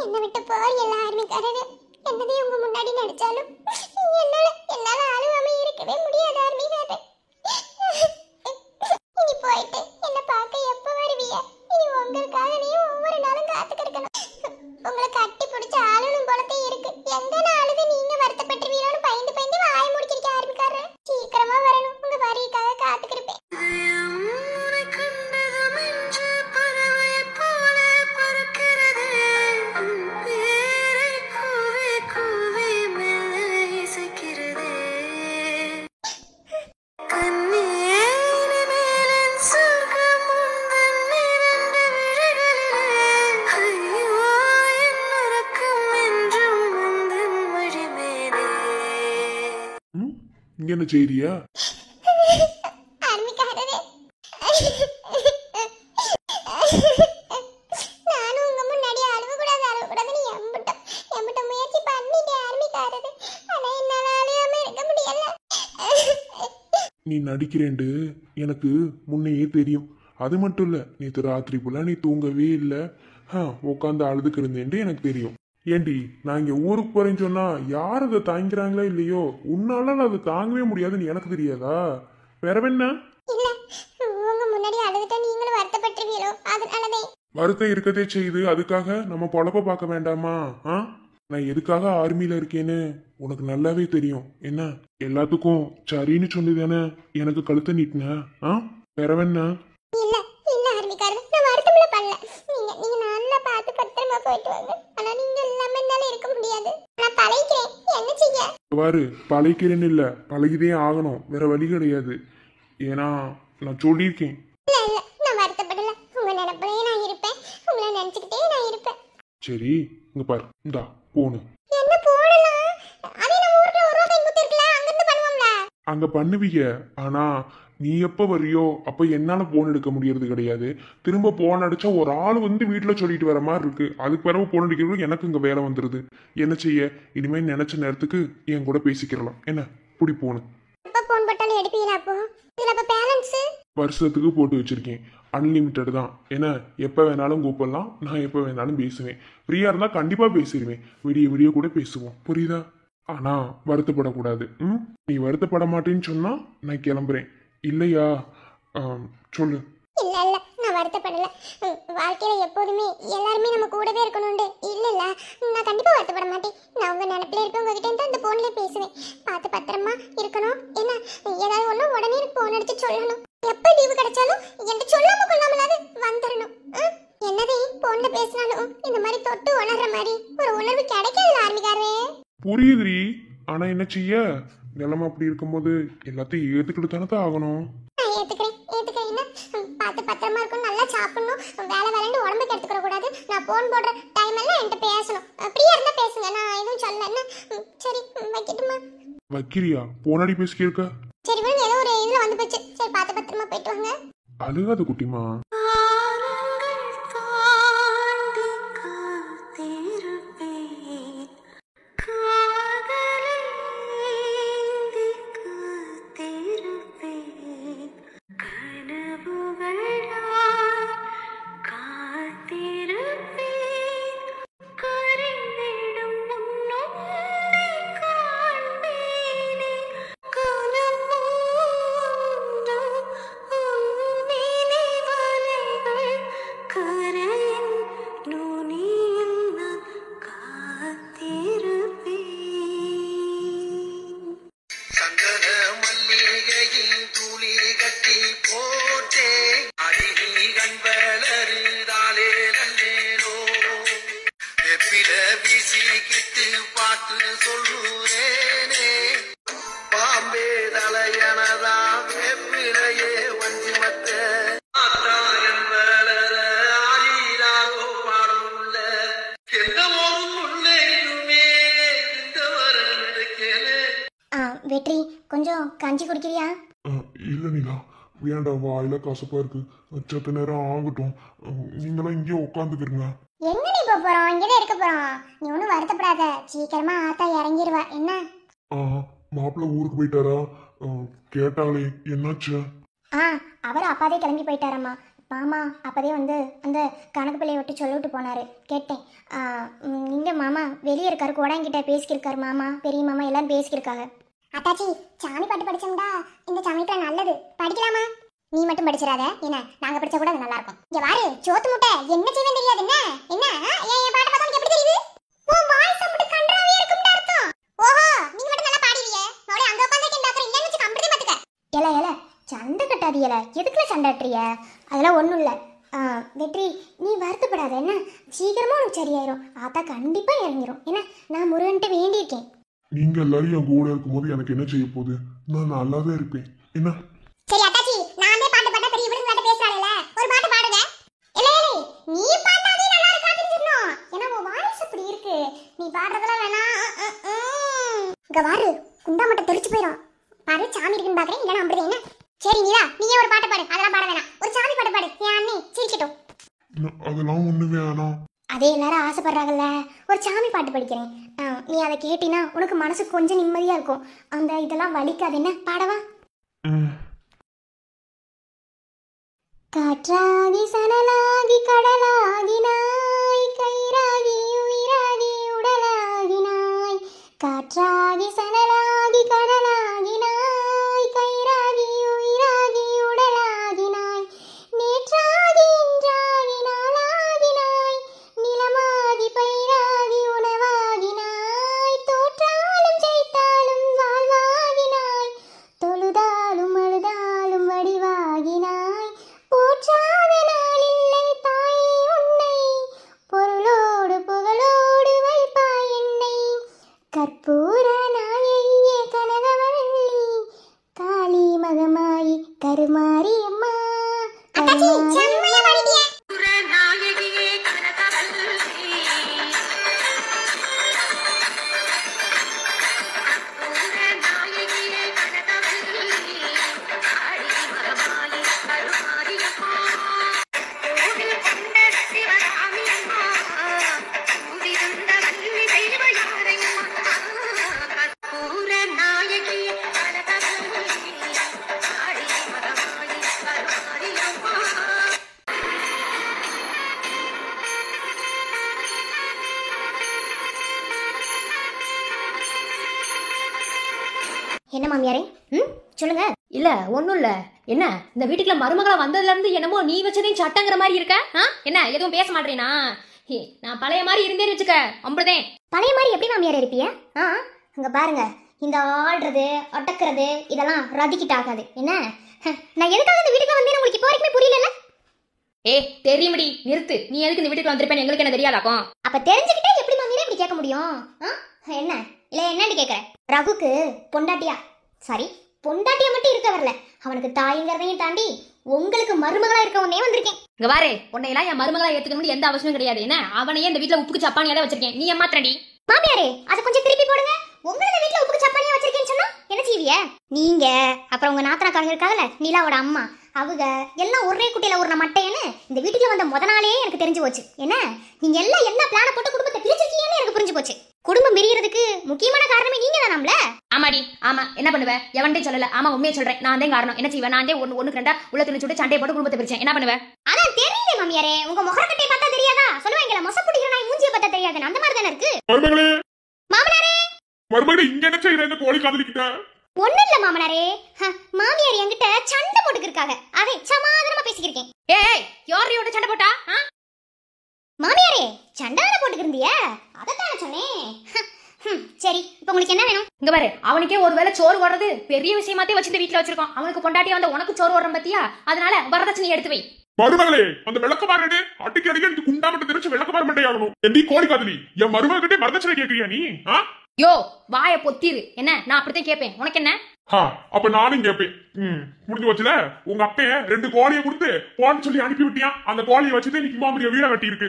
என்ன விட்டு போர் எல்லாருமே காரணம். என்னதே உங்க முன்னாடி நடிச்சாலும் என்னால அழுவாம இருக்கவே முடியாது ஆர்மிகாரே. இனி போயிட்டு என்ன பார்க்க எப்ப வருவீங்க? இனி உங்களுக்காக நீ ஒவ்வொரு நாளும் காத்து கிடக்கணும். உங்களை கட்டி பிடிச்ச ஆளுனும் போலத்தே இருக்கு. எங்க நான் அழுது நீங்க வருத்தப்பட்டுருவீங்களோன்னு பயந்து பயந்து வாய முடிச்சிருக்க ஆர்மிகாரே. சீக்கிரமா வரணும், உங்க வரிக்காக காத்துக்கிருப்பேன். பேரை கூவே கூவே மெல்ல இசை இங்க என்ன செய்றியா? ஆர்மிக்காரரே, நானும் உங்க முன்னாடி அழுவக்கூடாதுன்னு எம்பிட்ட முயற்சி பண்ணிட்டேன் ஆர்மிக்காரரே. ஆனா என்னால அழுகாம இருக்க முடியல. நீ நடிக்கிறேன்டு எனக்கு முன்னையே தெரியும். அது மட்டும் இல்ல, நேற்று ராத்திரி போல நீ தூங்கவே இல்லை, உட்காந்து அழுதுக்கு இருந்தேன்ட்டு எனக்கு தெரியும். ஏண்டி நான் இங்க ஊருக்கு போறேன்னு சொன்னா யார் அதை தாங்கிறாங்களோ இல்லையோ, உன்னால அதை தாங்கவே முடியாதுன்னு எனக்கு தெரியாதா? வேறவென்ன இல்ல, உங்க முன்னாடி அழுதுட்டா நீங்களும் வருத்தப்பட்டுருவீங்களோ, அதனாலதான். வருத்தம் இருக்கதே செய்யுது, அதுக்காக நம்ம பொழப்ப பார்க்க வேண்டாமா? நான் எதுக்காக ஆர்மியில இருக்கேன்னு உனக்கு நல்லாவே தெரியும். என்ன எல்லாத்துக்கும் சரின்னு சொல்லிதானே எனக்கு கழுத்தை நீட்டின? வேறவென்ன? இல்ல இல்ல ஆர்மிக்காரர், நான் வருத்தம்ல பண்ணல. நீங்க நல்லா பார்த்து பத்திரமா போயிட்டு வாங்க. ஆனா நீங்க இல்லாம என்னால இருக்க முடியாது. நான் பழகிக்கிறேன், என்ன செய்ய. பாரு, பழகிறேன்னு இல்ல, பழகிதே ஆகணும், வேற வழி கிடையாது. ஏன்னா நான் சொல்லியிருக்கேன். இல்ல இல்ல, நான் வருத்தப்படல. உங்க நினைப்பிலேயே நான் இருப்பேன், உங்களை நினைச்சுக்கிட்டே நான் இருப்பேன். சரி, இங்க பாரு, இந்தா போனு. என்ன போடலாம்? அதே நம்ம ஊர்ல ஒரு ரூபாய் குத்து இருக்குல்ல, அங்க இருந்து பண்ணுவோம்ல. அங்க பண்ணுவீங்க, ஆனா நீ எப்ப வரியோ அப்ப என்னால போன் எடுக்க முடியறது கிடையாது. திரும்ப போன் அடிச்சா ஒரு ஆள் வந்து வீட்டுல சொல்லிட்டு வர மாதிரி இருக்கு. அதுக்கு பிறகு போன் அடிக்கிறது எனக்கு இங்க வேலை வந்துருது. என்ன செய்ய? இனிமேல் நினைச்ச நேரத்துக்கு என் கூட பேசிக்கிறலாம். என்ன புடி போனு. எப்ப போன் போட்டாலும் எடுப்பீங்களா? அப்போ இதுல அப்ப பேலன்ஸ் வருஷத்துக்கு போட்டு வச்சிருக்கேன், அன்லிமிட்டட் தான். ஏன்னா எப்ப வேணாலும் கூப்பிடலாம், நான் எப்ப வேணாலும் பேசுவேன். ஃப்ரீயா இருந்தா கண்டிப்பா பேசிடுவேன், விடிய விடிய கூட பேசுவோம், புரியுதா? ஆனா வருத்தப்படக்கூடாது. நீ வருத்தப்பட மாட்டேன்னு சொன்னா நான் கிளம்புறேன். இல்லையா? சொல்லு. இல்ல இல்ல, நான் வருத்தப்படல. வாழ்க்கையில எப்போதுமே எல்லாருமே நம்ம கூடவே இருக்கணும்னு இல்ல இல்ல, நான் கண்டிப்பா வருத்தப்பட மாட்டேன். நான் உங்க நினைப்புல இருக்க உங்ககிட்ட இருந்து அந்த போன்ல பேசுவேன். பார்த்து பத்திரமா இருக்கணும். என்ன ஏதாவது ஒண்ணு உடனே போன் அடிச்சு சொல்லணும். எப்ப லீவு கிடைச்சாலும் என்கிட்ட சொல்லாம கொள்ளாமலாவது வந்துடணும். என்னதே போன்ல பேசினாலும் இந்த மாதிரி தொட்டு உணர்ற மாதிரி ஒரு உணர்வு கிடைக்காது ஆரம்பிக்காரே. புரியுதுரி, ஆனா என்ன செய்ய? நிலைமை அப்படி இருக்கும்போது எல்லாத்தையும் ஏத்துக்கிட்டு தானே ஆகணும். நான் ஏத்துக்கிறேன். என்ன பார்த்து பத்திரமா இருக்கணும், நல்லா சாப்பிடணும், வேலை வேலைன்னு உடம்புக்கு எடுத்துக்கிற கூடாது. நான் போன் போடுற டைம் எல்லாம் என்கிட்ட பேசணும். அப்படியே இருந்தா பேசுங்க, நான் எதுவும் சொல்ல. என்ன சரி, வைக்கட்டுமா? வைக்கிறியா? போனாடி பேசிக்கிருக்க. சரி விடுங்க, ஏதோ ஒரு இதுல வந்து போச்சு. சரி, பார்த்து பத்திரமா போயிட்டு வாங்க. அழுகாத குட்டிமா. வெற்றி, கொஞ்சம் கஞ்சி குடிக்கிறியா? இல்ல நீலா, வேண்டாம், வாயில கசப்பா இருக்கு. சத்த நேரம் ஆகட்டும், நீங்களாம் இங்கே உட்காந்துக்கிறீங்க. எங்க நீ போறோம்? இங்கதான் இருக்க போறோம். நீ ஒன்னும் வருத்தப்படாத, சீக்கிரமா ஆத்தா இறங்கிடுவா. என்ன மாப்பிள்ள ஊருக்கு போயிட்டாரா? கேட்டாங்களே, என்னாச்சு? அவர் அப்பாதே கிளம்பி போயிட்டாரம்மா. மாமா அப்பதே வந்து அந்த கணக்கு பிள்ளையை விட்டு சொல்லிவிட்டு போனாரு. கேட்டேன். இங்க மாமா வெளியே இருக்காரு, கோடாங்கிட்ட பேசிக்கிருக்காரு. மாமா, பெரிய மாமா எல்லாரும் பேசிக்கிருக்காங்க. அத்தாச்சி, சாமி பாட்டு படிச்சோம்டா, இந்த சமயத்துல நல்லது. படிக்கலாமா? நீ மட்டும் படிச்சிடாத, என்ன நாங்க படிச்சா கூட அது நல்லா இருக்கும். இங்க வாரு, சோத்து முட்டை, என்ன செய்வேன் தெரியாது. என்ன என்ன என் பாட்டு பார்த்தா எப்படி தெரியுது? உன் வாய்ஸ் அப்படி கண்டராவே இருக்கும்டா அர்த்தம். ஓஹோ, நீங்க மட்டும் நல்லா பாடுவீங்க. மறுபடியும் அங்க உட்கார்ந்து கேட்டாக்கற இல்லன்னு வெச்சு கம்பெனி மாத்துக்க. ஏல சண்டை கட்டாதீல, எதுக்குல சண்டை கட்டறிய? அதெல்லாம் ஒண்ணும் இல்ல. வெற்றி, நீ வருத்தப்படாத. என்ன சீக்கிரமா உனக்கு சரியாயிரும். ஆத்தா கண்டிப்பா இறங்கிரும். என்ன நான் முருகன்ட்ட வேண்டியிருக்கேன். நீங்க எல்லாரும் என் கூட இருக்கும்போது எனக்கு என்ன செய்ய போகுது? நான் நல்லாவே இருப்பேன். என்ன சரி அத்தாச்சி, நானே பாட்டு பாட்டா பெரிய இவளுங்க கிட்ட பேசுறாளே, ஒரு பாட்டு பாடுங்க. இல்ல நீ பாட்டாதே நல்லா இருக்காதுன்னு சொன்னோம். ஏன்னா உன் வாய்ஸ் அப்படி இருக்கு. நீ பாடுறதெல்லாம் வேணாம். இங்க வாரு, குண்டா மட்டும் தெரிச்சு போயிடும். பாரு, அதெல்லாம் ஒண்ணு வேணாம். அதே எல்லாரும் ஆசைப்படுறாங்கல்ல, ஒரு சாமி பாட்டு படிக்கிறேன். நீ அதை கேட்டினா உனக்கு மனசுக்கு கொஞ்சம் நிம்மதியா இருக்கும். அந்த இதெல்லாம் வலிக்காது. என்ன பாடவா? காற்றாகி சனலாகி கடலாகினாய், கயிறாகி உயிராகி உடலாகினாய். காற்றாகி சனலாகி கடலாகினாய், கயிறாகி உயிராகி உடலாகினாய். நேற்றாகி இன்றாகி நாளாகினாய், நிலமாகி பயிராகி உணவாகினாய். தோற்றாலும் ஜெயித்தாலும் வாழ்வாகினாய், தொழுதாலும் அழுதாலும் வடிவாகினாய். போற்றாத நாளில்லை தாயே உன்னை, பொருளோடு புகழோடு வைப்பாய் என்னை. கற்பூர நாயகியே கனகவல்லி, காளி மகமாயி கருமாரி அம்மா. என்ன மாமியாரே? சொல்லுங்க. இல்ல ஒண்ணும் இல்ல. என்ன இந்த வீட்டுக்குள்ள மருமகளா வந்ததுல இருந்து என்னமோ நீ வச்சதையும் சட்டங்கிற மாதிரி இருக்க? என்ன எதுவும் பேச மாட்டேனா? நான் பழைய மாதிரி இருந்தேன்னு வச்சுக்க, அம்புதேன். பழைய மாதிரி எப்படி மாமியார் இருப்பிய? அங்க பாருங்க, இந்த ஆடுறது அடக்கிறது இதெல்லாம் ரதிக்கிட்டு ஆகாது. என்ன நான் எதுக்காக இந்த வீட்டுக்கு வந்தேன்னு உங்களுக்கு இப்போ வரைக்குமே புரியல? தெரியுமடி, நிறுத்து. நீ எதுக்கு இந்த வீட்டுக்குள்ள வந்திருப்பேன்னு எங்களுக்கு என்ன தெரியாதாக்கும்? அப்ப தெரிஞ்சுக்கிட்டே எப்படி மாமியாரே இப்படி கேட்க முடியும்? என்ன இல்ல என்னன்னு கேக்குறேன். ரகுக்கு பொண்டாட்டியா, சாரி பொண்டாட்டியா மட்டும் இருக்க வரல, அவனுக்கு தாய்ங்கிறதையும் தாண்டி உங்களுக்கு மருமகளா இருக்க உடனே வந்திருக்கேன். இங்க பாரு, உன்னையெல்லாம் என் மருமகளா ஏத்துக்கணும் எந்த அவசியமும் கிடையாது. என்ன அவனையே இந்த வீட்டுல உப்புக்கு சப்பானியா தான் வச்சிருக்கேன். நீ ஏமாத்திரடி. மாமியாரே அதை கொஞ்சம் திருப்பி போடுங்க. உங்களோட வீட்டுல உப்புக்கு சப்பானியா வச்சிருக்கேன்னு சொன்னா என்ன செய்விய நீங்க? அப்புறம் உங்க நாத்தனாக்காரங்க இருக்காங்கல்ல, நிலாவோட அம்மா, அவங்க எல்லாம் ஒரே குட்டியில ஒரு மட்டையன்னு இந்த வீட்டுக்குள்ள வந்த முத நாளே எனக்கு தெரிஞ்சு போச்சு. என்ன நீங்க எல்லாம் என்ன பிளான போட்டு குடும்பத்தை பிரிச்சிருக்கீங்கன்னு எனக்கு புரிஞ்சு போச்சு. குடும்பம் பிரியறதுக்கு முக்கியமான காரணமே நீங்க தானாம்ல? ஆமாடி, ஆமா. என்ன பண்ணுவ? எவன்டே சொல்லல. ஆமா உண்மையை சொல்றேன். நான் தான் காரணம். என்ன செய்வேன்? நான் ஒண்ணுக்கு ரெண்டா உள்ள துணிச்சுட்டு சண்டையை போட்டு குடும்பத்தை பிரிச்சேன். என்ன பண்ணுவேன்? அதான் தெரியல மாமியாரே, உங்க முகரக்கட்டையை பார்த்தா தெரியாதா? சொல்லுவாங்கல மொச புடிக்கிற நாய் மூஞ்சியை பார்த்தா தெரியாது, அந்த மாதிரி தானே இருக்கு. மருமகளே, மாமனாரே, மருமகளே இங்க என்ன செய்யற? இந்த கோழி காதலிக்கிட்ட ஒண்ணு இல்ல மாமனாரே, மாமியார் என்கிட்ட சண்டை போட்டுக்கு இருக்காங்க. அதை சமாதானமா பேசிக்கிறேன். ஏய் யாரையோட சண்டை போட்டா? மாமியாரே சண்டான போட்டுக்கு இருந்திய, அதத்தானே சொன்னேன். சரி இப்ப உங்களுக்கு என்ன வேணும்? இங்க பாரு, அவனுக்கே ஒருவேளை சோறு ஓடுறது பெரிய விஷயமாத்தே வச்சு இந்த வீட்டுல வச்சிருக்கோம். அவனுக்கு பொண்டாட்டியா வந்த உனக்கு சோறு ஓடுறோம் பத்தியா? அதனால வரதட்சணை எடுத்து வை. மருமகளே, அந்த விளக்கமாறு அடிக்க அடிக்க குண்டா மட்டும் தெரிச்சு விளக்கமாறு மண்டே ஆகணும். என் கோழி காதலி, என் மருமகிட்டே வரதட்சணை கேட்கறியா நீ? யோ வாய பொத்திரு. என்ன நான் அப்படித்தான் கேட்பேன், உனக்கு என்ன? அப்ப நானும் கேட்பேன். முடிஞ்சு வச்சுல, உங்க அப்ப 2 கோழியை கொடுத்து போன்னு சொல்லி அனுப்பி விட்டியான். அந்த கோழியை வச்சுட்டு இன்னைக்கு மாமிய வீட கட்டி இருக்கு.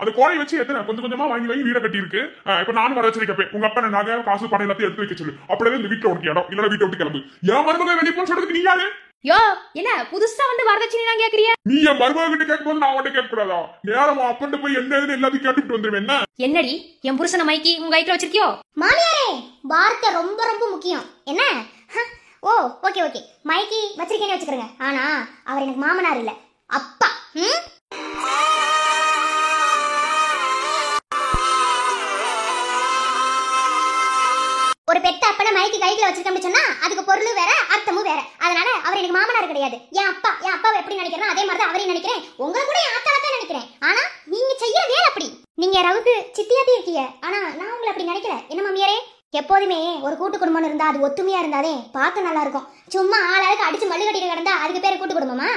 அந்த கோழியை வச்சு எத்தனை கொஞ்சம் கொஞ்சமா வாங்கி வீட கட்டி இருக்கு. இப்ப நானும் வரதட்சணை கேட்பேன். உங்க அப்பா நகை காசு பணம் எல்லாத்தையும் எடுத்து வைக்க சொல்லு. அப்படியே இந்த வீட்டுல உனக்கு இடம் இல்ல, வீட்டை விட்டு கிளம்பு. என் மருமக வெளியே போன்னு சொல்றதுக்கு நீ யாரு? யோ என்ன புதுசா வந்து வரதட்சணை நான் கேக்குறியா? நீ என் மருமக கிட்ட கேட்கும் போது நான் உன்கிட்ட கேட்க கூடாதா? நேரம் அப்பன்ட்டு போய் என்ன எல்லாத்தையும் கேட்டுட்டு வந்துருவேன். என்ன என்னடி என் புருஷனை மைக்கி உங்க கைக்குள்ள வச்சிருக்கியோ? மாமியாரே வார்த்தை ரொம்ப ரொம்ப முக்கியம். என்ன? ஓ ஓகே ஓகே, மைக்கி வச்சிருக்கேன்னு வச்சுக்கிறேங்க. ஆனா அவர் எனக்கு மாமனார் இல்ல, அப்பா. ஒரு பெத்த அப்பனை மைக்கி கைக்குள்ள வச்சிருக்கேன்னு சொன்னா அதுக்கு பொருள் வேற அர்த்தமும் வேற. அதனால அவர் எனக்கு மாமனார் கிடையாது. என் அப்பாவை எப்படி நினைக்கிறேன் அதே மாதிரி தான் அவரையும் நினைக்கிறேன். உங்களை கூட என் ஆத்தால தான் நினைக்கிறேன். ஆனா நீங்க செய்யற வேலை அப்படி. நீங்க ரவுக்கு சித்தியாத்தே இருக்கீங்க, ஆனா நான் உங்களை அப்படி நினைக்கல. என்ன மாமியாரே, எப்போதுமே ஒரு கூட்டு குடும்பம் இருந்தா அது ஒத்துமையா இருந்தாதே பார்க்க நல்லா இருக்கும். சும்மா ஆளாளுக்கு அடிச்சு மல்லு கட்டிட்டு கிடந்தா அதுக்கு பேரு கூட்டு குடும்பமா?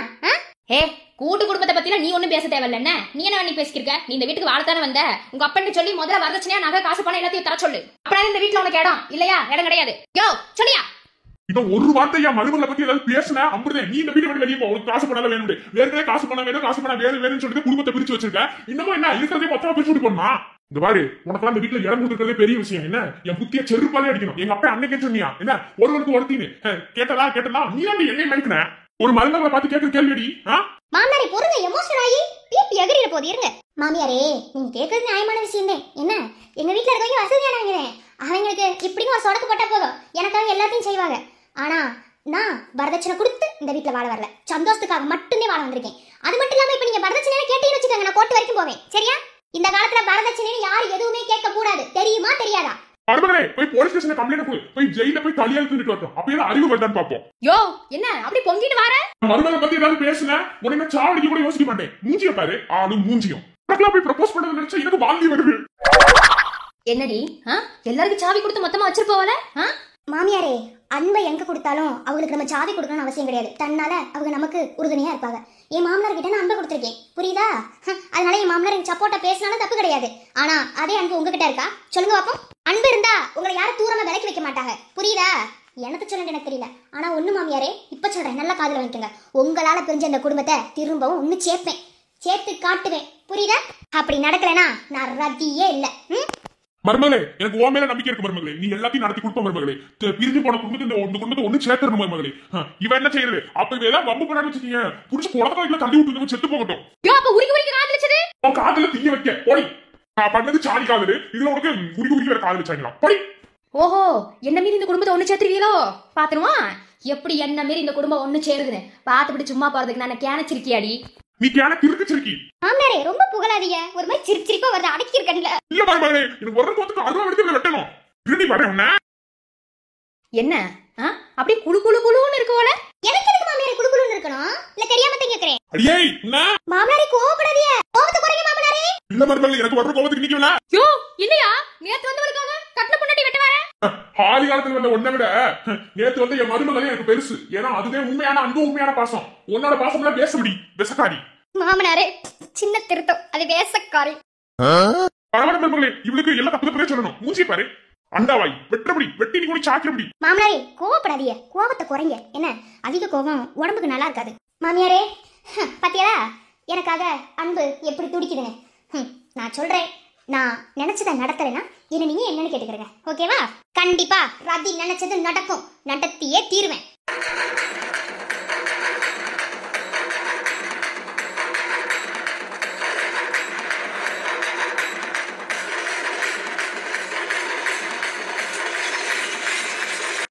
கூட்டு குடும்பத்தை பத்தில நீ ஒண்ணும் பேச தேவையில்ல. என்ன நீ என்ன பண்ணி பேசிக்கிருக்க? நீ இந்த வீட்டுக்கு வாழத்தானே வந்த. உங்க அப்பன்னு சொல்லி முதல்ல வரதட்சணையா நகை காசு பணம் எல்லாத்தையும் தர சொல்லு. அப்பதான் இந்த வீட்டுல உனக்கு இடம் இல்லையா? இடம் கிடையாது. யோ சொல்லியா? இவன் ஒரு வார்த்தையா மருமகளை பத்தி ஏதாவது பேசினா அம்புதேன். நீ இந்த வீடு விட்டு வெளியே போ. உனக்கு காசு பணம் வேணும். வேற காசு பணம் வேணும், காசு பணம் வேணும்னு சொல்லிட்டு குடும்பத்தை பிரிச்சு வச்சிருக்க. இன்னமும் என்ன இருக்கிறதே மொத்தமா பிரிச்சு விட்டு போனா? இந்த பாரு, உனக்கெல்லாம் இந்த வீட்டுல இடம் கொடுக்கறதே பெரிய விஷயம். என்ன என் புத்திய செருப்பாலே அடிக்கணும். எங்க அப்பா அன்னைக்கு சொன்னியா என்ன ஒருவனுக்கு ஒருத்தின்னு கேட்டதா நீ தான் என்னை மயக்கின. ஒரு மருமகளை பார்த்து கேட்கிற கேள்வியடி. மாமனாரே பொறுங்க, எமோஷனல் ஆகி பிபி எகிரில போகுது இருங்க. மாமியாரே, நீங்க கேட்கறது நியாயமான விஷயம் தான். என்ன, எங்க வீட்டுல இருக்கவங்க வசதியானவங்க, அவங்களுக்கு இப்படின்னு ஒரு சொடக்கு போட்டா போதும், எனக்காக எல்லாத்தையும் செய்வாங்க. ஆனா நான் வரதட்சணை கொடுத்து இந்த வீட்டுல வாழ வரல, சந்தோஷத்துக்காக மட்டும்தான் வாழ வந்திருக்கேன். அது மட்டும் இல்லாம இப்ப நீங்க வரதட்சணை கேட்டீங்கன்னு வச்சுக்கோங்க, நான் கோர்ட் வரைக்கும் போவேன். சரியா? இந்த காலத்துல வரதட்சணை யாரும் எதுவுமே கேட்க கூடாது. தெரியுமா தெரியாதா? மருமகளே, போய் போலீஸ் ஸ்டேஷன்ல கம்ப்ளைண்ட் கொடு, போய் ஜெயில போய் தலையால் தூக்கிட்டு வரட்டும். அப்ப அறிவு வருதான்னு பாப்போம். யோ என்ன அப்படி பொங்கிட்டு வர? மருமகளை பத்தி ஏதாவது பேசுன உடனே சாவடிக்கு கூட யோசிக்க மாட்டேன். மூஞ்சிய பாரு, ஆளும் மூஞ்சியும். உனக்குலாம் போய் ப்ரப்போஸ் பண்றது நினைச்சா எனக்கு வாந்தி வருது. என்னடி எல்லாருக்கும் சாவி கொடுத்து மொத்தமா வச்சிருப்போவல? மாமியாரே, அன்பை எங்க கொடுத்தாலும் அவங்களுக்கு நம்ம சாவி கொடுக்கணும்னு அவசியம் கிடையாது. தன்னால அவங்க நமக்கு உறுதுணையா இருப்பாங்க. என் மாமனார் கிட்ட நான் அன்பை கொடுத்துருக்கேன், புரியுதா? அதனால என் மாமனார் எனக்கு சப்போர்ட்டா பேசினாலும் தப்பு கிடையாது. ஆனா அதே அன்பு உங்ககிட்ட இருக்கா? சொல்லுங்க பாப்போம். அன்பு இருந்தா உங்களை யாரும் தூரமா விலக்கி வைக்க மாட்டாங்க, புரியுதா? எனக்கு சொல்ல எனக்கு தெரியல. ஆனா ஒண்ணு மாமியாரே, இப்ப சொல்றேன், நல்லா காதுல வாங்கிக்கோங்க. உங்களால பிரிஞ்ச அந்த குடும்பத்தை திரும்பவும் ஒண்ணு சேர்ப்பேன், சேர்த்து காட்டுவேன், புரியுதா? அப்படி நடக்கலனா நான் ரத்தியே இல்ல. மருமகளே, எனக்கு உன் மேல நம்பிக்கை இருக்கு மருமகளே. நீ எல்லாத்தையும் நடத்தி கொடுப்ப மருமகளே. பிரிஞ்சு போன குடும்பத்தை இந்த குடும்பத்தை ஒண்ணு சேர்க்கணும் மருமகளே. இவன் என்ன செய்யறது? அப்ப இவ ஏதாவது வம்பு பண்ணான்னு வச்சுக்கீங்க, புடிச்சு குளத்துல தள்ளி விட்டு செத்து போகட்டும். அப்ப உருகி உருகி காதலிச்சது உன் காதுல தீய வைக்க போடி. நான் பண்ணது சாணி காதலு, இதுல உனக்கு உருகி உருகி வேற காதல் வச்சாங்களா? போடி. ஓஹோ, என்ன மீறி இந்த குடும்பத்தை ஒண்ணு சேர்த்துருவீங்களோ? பாத்துருவா எப்படி என்ன மீறி இந்த குடும்பம் ஒண்ணு சேருதுன்னு. பாத்துப்படி சும்மா போறதுக்கு நான் கேனச்சிருக்கியாடி. நீ கேன கிறுக்கிச்சிருக்கி. மாமனாரே, ரொம்ப புகழாதீங்க. ஒரு மாதிரி சிரிச்சிரிப்பா வருது, அடக்கி இருக்கல. இல்ல மருமகளே, எனக்கு ஒரு கோத்துக்கு அருவா எடுத்து வெட்டணும். திருடி வரேன் உன்ன. என்ன அப்படி குளு குளு குளுன்னு இருக்குவோல? எனக்கு எதுக்கு மாமியாரே குடுக்குறன்னு இருக்கணும்? இல்ல தெரியாம தான் கேக்குறேன். அடியே என்ன மாமனாரே, கோவப்படாதீங்க. கோவத்தை குறைங்க மாமனாரே. இல்ல மருமகளே, எனக்கு வர்ற கோபத்துக்கு நிக்கல. யோ இல்லையா, நேத்து வந்தவளுக்காக கட்டின பொண்டாட்டி வெட்ட வர? ஆதி காலத்துல வந்த ஒன்ன விட நேத்து வந்து என் மருமகளே எனக்கு பெருசு. ஏன்னா அதுவே உண்மையான அன்பு, உண்மையான பாசம். உன்னோட பாசம் எல்லாம் பேசபடி விசக்காரி. மாமனாரே, சின்ன திருத்தம், அது வேசக்காரி. பரவாயில்ல மருமகளே, இவளுக்கு எல்லாம் தப்பு தப்பே சொல்லணும். மூஞ்சி பாரு, அண்டாவாய் வெட்டபடி, வெட்டி நீ கூட சாக்கிரபடி. மாமனாரே, கோவப்படாதீங்க. கோவத்தை குறைங்க. என்ன, அதிக கோவம் உடம்புக்கு நல்லா இருக்காது. மாமியாரே, பாத்தியா எனக்காக அன்பு எப்படி துடிக்குதுன்னு? நான் சொல்றேன், நான் நினைச்சதை நடத்துறேன்னா என்ன நீங்க என்னன்னு கேட்டுக்கிறேங்க, ஓகேவா? கண்டிப்பா ரதி நினைச்சது நடக்கும், நடத்தியே தீருவேன்.